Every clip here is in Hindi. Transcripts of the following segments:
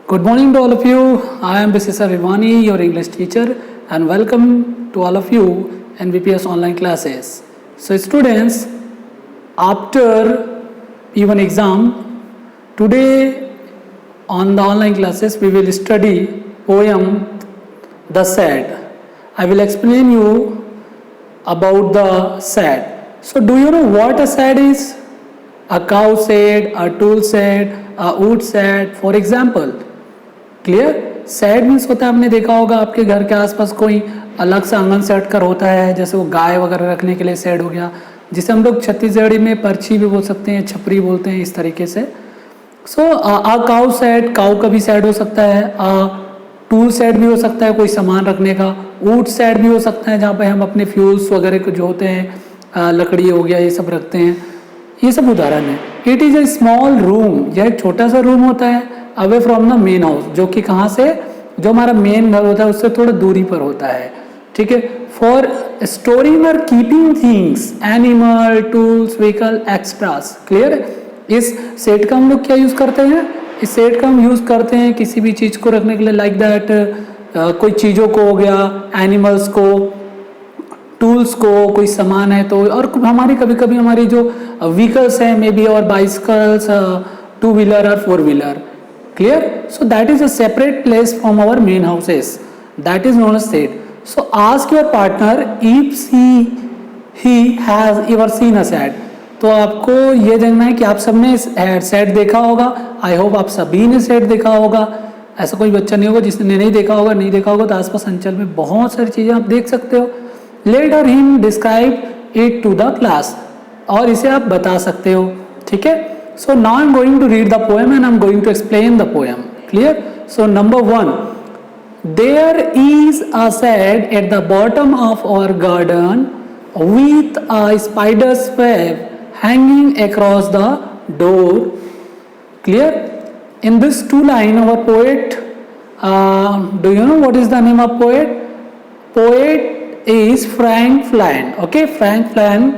Good morning to all of you. I am Mr. Rivani, your English teacher, and welcome to all of you in VPS online classes. So, students, after P1 exam, today on the online classes we will study poem The Sad. I will explain you about the sad. So, do you know what a sad is? A cow sad, a tool sad, a wood sad, for example. Clear? Sad means होता है, आपने देखा होगा आपके घर के आसपास कोई अलग से आंगन सेट कर होता है, जैसे वो गाय वगैरह रखने के लिए सैड हो गया, जिसे हम लोग छत्तीसगढ़ी में पर्ची भी बोल सकते हैं, छपरी बोलते हैं, इस तरीके से. सो आ काउ सैड, काउ का भी सैड हो सकता है, टूल सैड भी हो सकता है कोई सामान रखने का, वुड सैड भी हो सकता है जहाँ पे हम अपने फ्यूल्स वगैरह जो होते हैं, लकड़ी हो गया, ये सब रखते हैं. ये सब उदाहरण है. It is a small room, यह एक छोटा सा रूम होता है, away from the main house, जो कि कहाँ से, जो हमारा मेन घर होता है उससे थोड़ा दूरी पर होता है. ठीक है. फॉर स्टोरिंग और keeping things, animal, tools, vehicle, extras. Clear है? इस सेट का हम लोग क्या यूज़ करते हैं? इस सेट का हम यूज़ करते हैं किसी भी चीज़ को रखने के लिए, लाइक दैट कोई चीज़ों को हो गया, एनिमल्स को, टूल्स को, कोई सामान है तो, और हमारी कभी कभी हमारी जो व्हीकल्स हैं, मे बी और बाइसिकल्स, टू व्हीलर और four wheeler. Clear? So that is a separate place from our main houses. That is known as shed. So ask your partner if he has ever seen a shed. तो आपको ये जानना है कि आप सबने सेट देखा होगा. आई होप आप सभी ने सेट देखा होगा. ऐसा कोई बच्चा नहीं होगा जिसने नहीं देखा होगा. नहीं देखा होगा तो आसपास अंचल में बहुत सारी चीज़ें आप देख सकते हो. लेट और him describe it to the class, और इसे आप बता सकते हो. ठीक है. So now I'm going to read the poem and I'm going to explain the poem. Clear? So number 1, there is a shed at the bottom of our garden with a spider's web hanging across the door. Clear? In this 2 line, our poet, do you know what is the name of poet? Poet is Frank Flan. Okay, Frank Flan.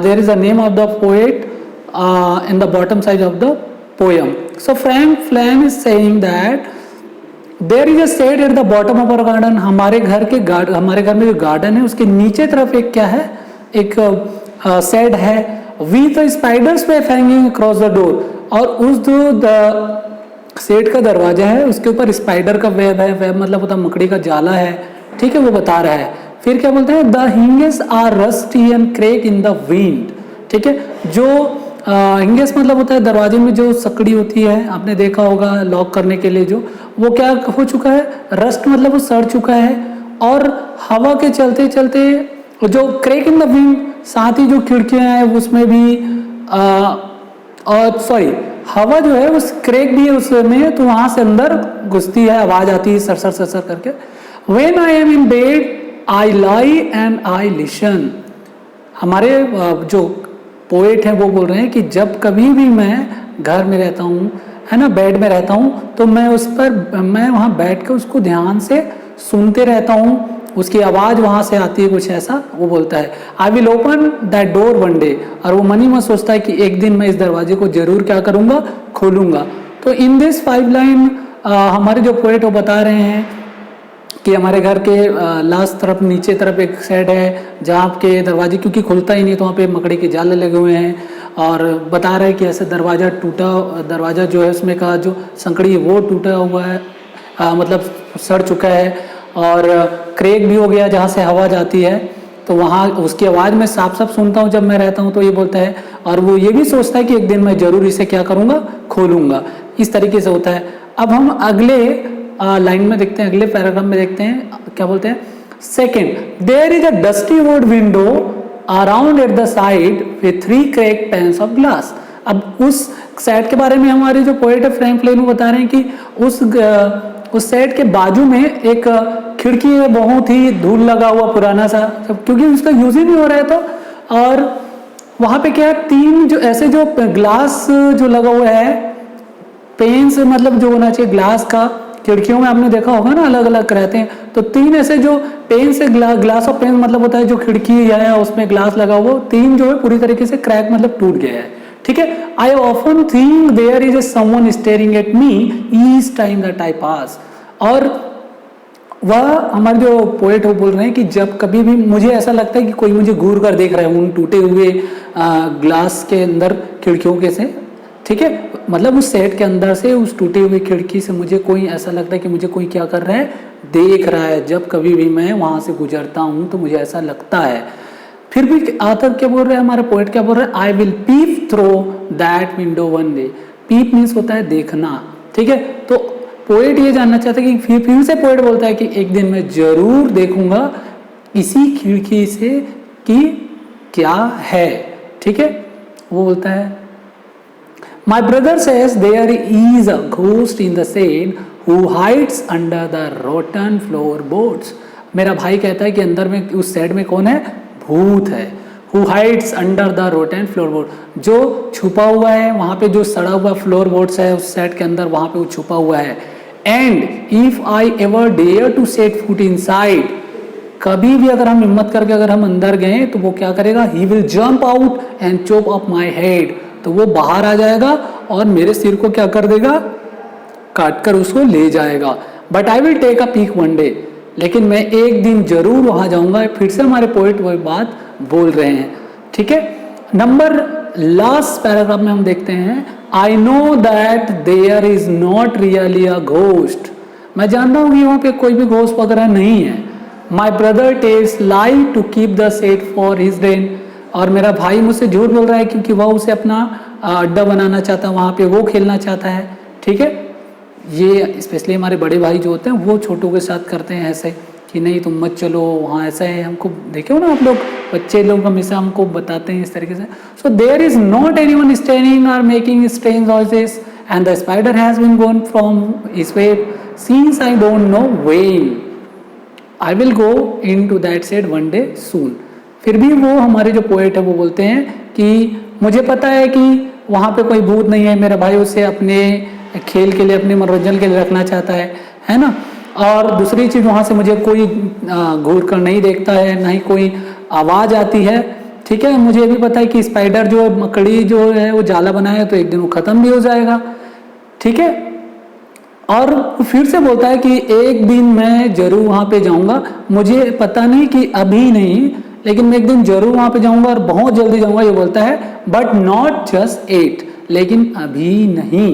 There is a name of the poet in the bottom side of the poem. So Frank Flan is saying that there is a shade at the bottom of our garden. हमारे घर में जो गार्डन है उसके नीचे तरफ एक क्या है, एक शेड है, with a spider's web hanging across the door. और उस जो शेड का दरवाजा है उसके ऊपर स्पाइडर का वेब है. वेब मतलब होता है मकड़ी का जाला है. ठीक है, वो बता रहा है. फिर क्या बोलते हैं, the hinges are rusty and crack in the wind. ठीक है, जो हिंगेस मतलब होता है दरवाजे में जो सकड़ी होती है, आपने देखा होगा लॉक करने के लिए, जो वो क्या हो चुका है, रस्ट मतलब वो सड़ चुका है. और हवा के चलते चलते जो क्रैक इन द विंड, साथ ही जो खिड़कियां हैं उसमें भी और सॉरी हवा जो है उस क्रैक भी है उसमें, तो वहां से अंदर घुसती है, आवाज आती है सरसर सरसर करके. When I am in bed I lie and I listen. हमारे जो पोएट हैं वो बोल रहे हैं कि जब कभी भी मैं घर में रहता हूँ, है ना, बेड में रहता हूँ, तो मैं वहाँ बैठ के उसको ध्यान से सुनते रहता हूँ. उसकी आवाज़ वहाँ से आती है, कुछ ऐसा वो बोलता है. I will open that door one day. और वो मन ही में सोचता है कि एक दिन मैं इस दरवाजे को जरूर क्या करूँगा, खोलूँगा. तो इन दिस 5 लाइन हमारे जो पोएट वो बता रहे हैं कि हमारे घर के लास्ट तरफ, नीचे तरफ एक शेड है जहाँ के दरवाजे क्योंकि खुलता ही नहीं, तो वहाँ पे मकड़ी के जाले लगे हुए हैं. और बता रहे हैं कि ऐसे दरवाज़ा जो है उसमें का जो संकड़ी है वो टूटा हुआ है, मतलब सड़ चुका है. और क्रैक भी हो गया जहाँ से हवा जाती है, तो वहाँ उसकी आवाज़ मैं साफ साफ सुनता हूँ जब मैं रहता हूँ. तो ये बोलता है, और वो ये भी सोचता है कि एक दिन मैं ज़रूर इसे क्या करूँगा, खोलूँगा. इस तरीके से होता है. अब हम अगले लाइन में देखते हैं, अगले पैराग्राफ में देखते हैं क्या बोलते हैं. Second, there is a dusty wood window around at the side with 3 crack panes of glass. अब उस सेट के बारे में हमारे जो पोएट है फ्रैंक फ्लेन बता रहे हैं कि उस सेट के बाजू में एक खिड़की है, बहुत ही धूल लगा हुआ पुराना सा, क्योंकि उसका यूज ही नहीं हो रहा है. तो और वहाँ पे क्या है, 3 जो ऐसे जो ग्लास जो लगा हुआ है, पेन्स मतलब जो होना चाहिए ग्लास का, खिड़कियों में आपने देखा होगा ना अलग अलग रहते हैं. तो 3 ऐसे जो पेन से ग्लास ऑफ पेन मतलब होता है जो खिड़की है उसमें ग्लास लगा हुआ, 3 जो है पूरी तरीके से क्रैक मतलब टूट गया है. ठीक है। I often think there is someone staring at me each time that I pass. और वह हमारे जो पोएट वो बोल रहे हैं कि जब कभी भी मुझे ऐसा लगता है कि कोई मुझे घूर कर देख रहा है उन टूटे हुए ग्लास के अंदर खिड़कियों के से, ठीक है, मतलब उस सेट के अंदर से उस टूटी हुई खिड़की से मुझे कोई ऐसा लगता है कि मुझे कोई क्या कर रहा है, देख रहा है। जब कभी भी मैं वहाँ से गुजरता हूँ तो मुझे ऐसा लगता है। फिर भी आतर क्या बोल रहे हैं, हमारा पोएट क्या बोल रहा है, I will peep through that window one day. Peep means होता है देखना, ठीक है। तो पोएट ये जानना चाहता है कि फिर से पोएट बोलता है कि एक दिन मैं जरूर देखूंगा इसी खिड़की से कि क्या है, ठीक है। वो बोलता है my brother says there is a ghost in the shed who hides under the rotten floor boards. मेरा भाई कहता है कि अंदर में उस शेड में कौन है, भूत है। Who hides under the rotten floor board, जो छुपा हुआ है वहां पे, जो सड़ा हुआ फ्लोर बोर्ड्स है उस सेट के अंदर, वहां पे वो छुपा हुआ है। And if I ever dare to set foot inside, कभी भी अगर हम हिम्मत करके अगर हम अंदर गए तो वो क्या करेगा, he will jump out and chop up my head, तो वो बाहर आ जाएगा और मेरे सिर को क्या कर देगा, काट कर उसको ले जाएगा। But I will take a peek one day, लेकिन मैं एक दिन जरूर वहां जाऊंगा। फिर से हमारे पोएट वही बात बोल रहे हैं, ठीक है। नंबर लास्ट पैराग्राफ में हम देखते हैं, I know that there is not really a ghost, मैं जानता हूं कि वहां पे कोई भी घोस्ट वगैरह नहीं है। My brother tells lie to keep the shed for his reign, और मेरा भाई मुझसे झूठ बोल रहा है क्योंकि वह उसे अपना अड्डा बनाना चाहता है, वहां पे वो खेलना चाहता है, ठीक है। ये स्पेशली हमारे बड़े भाई जो होते हैं वो छोटों के साथ करते हैं ऐसे कि नहीं तुम मत चलो वहाँ, ऐसा है। हमको देखे हो ना आप लोग, बच्चे लोग हमेशा हमको बताते हैं इस तरीके से। So there is not anyone standing और making strange voices and the spider has been gone from his web since I don't know when, I will go into that shed one day soon. फिर भी वो हमारे जो पोएट है वो बोलते हैं कि मुझे पता है कि वहाँ पे कोई भूत नहीं है, मेरा भाई उसे अपने खेल के लिए, अपने मनोरंजन के लिए रखना चाहता है ना। और दूसरी चीज़, वहाँ से मुझे कोई घूर कर नहीं देखता है, ना ही कोई आवाज़ आती है, ठीक है। मुझे भी पता है कि स्पाइडर जो मकड़ी जो है वो जाला बनाए तो एक दिन वो ख़त्म भी हो जाएगा, ठीक है। और फिर से बोलता है कि एक दिन मैं जरूर वहाँ पे जाऊँगा, मुझे पता नहीं कि अभी नहीं, लेकिन मैं एक दिन जरूर वहाँ पे जाऊँगा और बहुत जल्दी जाऊँगा, ये बोलता है। बट नॉट जस्ट एट, लेकिन अभी नहीं,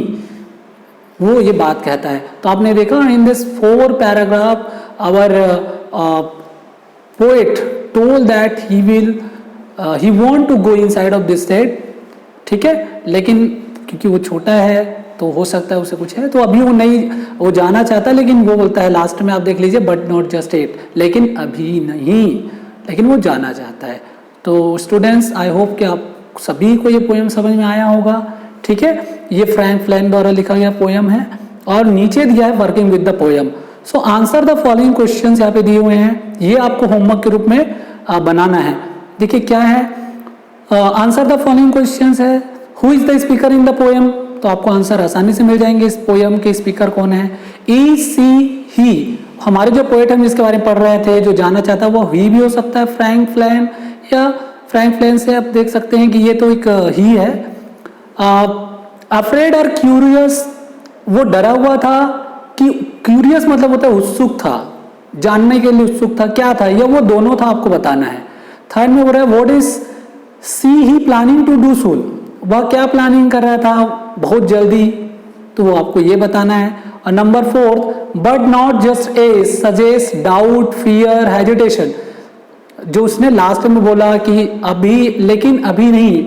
वो ये बात कहता है। तो आपने देखा in this 4 paragraph our poet told that he want to go inside of this shed, ठीक है। लेकिन क्योंकि वो छोटा है तो हो सकता है उसे कुछ है, तो अभी वो जाना चाहता है, लेकिन वो बोलता है लास्ट में आप देख लीजिए, बट नॉट जस्ट एट, लेकिन अभी नहीं, लेकिन वो जाना चाहता है। तो स्टूडेंट्स, आई होप कि आप सभी को ये पोएम समझ में आया होगा, ठीक है। ये फ्रैंक फ्लैन द्वारा लिखा गया पोएम है और नीचे दिया है working with the poem. So answer the following questions यहाँ पे दिए हुए हैं, ये आपको होमवर्क के रूप में बनाना है। देखिए क्या है, आंसर द फॉलोइंग क्वेश्चंस है, who is the speaker in the poem, तो आपको आंसर आसानी से मिल जाएंगे। इस पोएम के स्पीकर कौन है, ई सी ही, हमारे जो पोएट हम जिसके बारे में पढ़ रहे थे, जो जानना चाहता है वो ही भी हो सकता है, फ्रैंक फ्लैन, या फ्रैंक फ्लैन से आप देख सकते हैं कि ये तो एक ही है। अफ्रेड और क्यूरियस, वो डरा हुआ था, कि क्यूरियस मतलब होता है उत्सुक था, जानने के लिए उत्सुक था, क्या था ये, वो दोनों था, आपको बताना है। थर्ड में बोल रहा है व्हाट इज सी ही प्लानिंग टू डू सून, वह क्या प्लानिंग कर रहा था बहुत जल्दी, तो वो आपको ये बताना है। और number 4, but not just a suggest doubt fear hesitation, जो उसने लास्ट में बोला कि अभी, लेकिन अभी नहीं,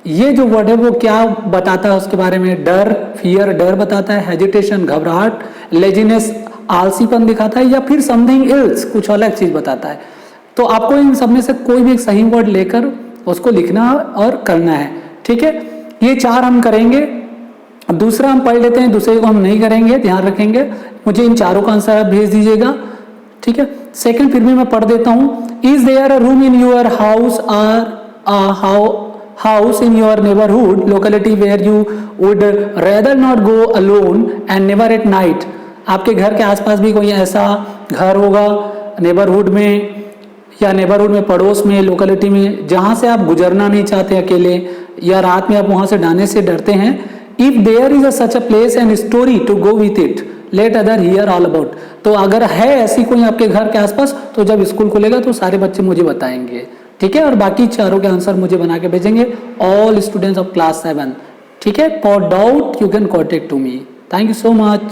ये जो वर्ड है वो क्या बताता है उसके बारे में, डर, फियर, डर बताता है, हेजिटेशन, घबराहट, लेजीनेस, आलसीपन दिखाता है, या फिर समथिंग एल्स, कुछ अलग चीज बताता है। तो आपको इन सब में से कोई भी एक सही वर्ड लेकर उसको लिखना और करना है, ठीक है। ये 4 हम करेंगे, दूसरा हम पढ़ लेते हैं, दूसरे को हम नहीं करेंगे, ध्यान रखेंगे। मुझे इन चारों का आंसर आप भेज दीजिएगा, ठीक है। सेकंड फिर भी मैं पढ़ देता हूँ, is there a room in your house और house in your neighborhood locality where you would rather not go alone and never at night, आपके घर के आसपास भी कोई ऐसा घर होगा नेबरहुड में, या नेबरहुड में पड़ोस में, लोकेलिटी में, जहाँ से आप गुजरना नहीं चाहते अकेले, या रात में आप वहां से डालने से डरते हैं, if there is such a place and story to go with it, let other hear all about. तो अगर है ऐसी कोई आपके घर के आसपास, तो जब स्कूल खुलेगा तो सारे बच्चे मुझे बताएंगे, ठीक है, और बाकी चारों के आंसर मुझे बना के भेजेंगे, ऑल स्टूडेंट्स ऑफ क्लास 7, ठीक है। For doubt you can contact to me. Thank you so much.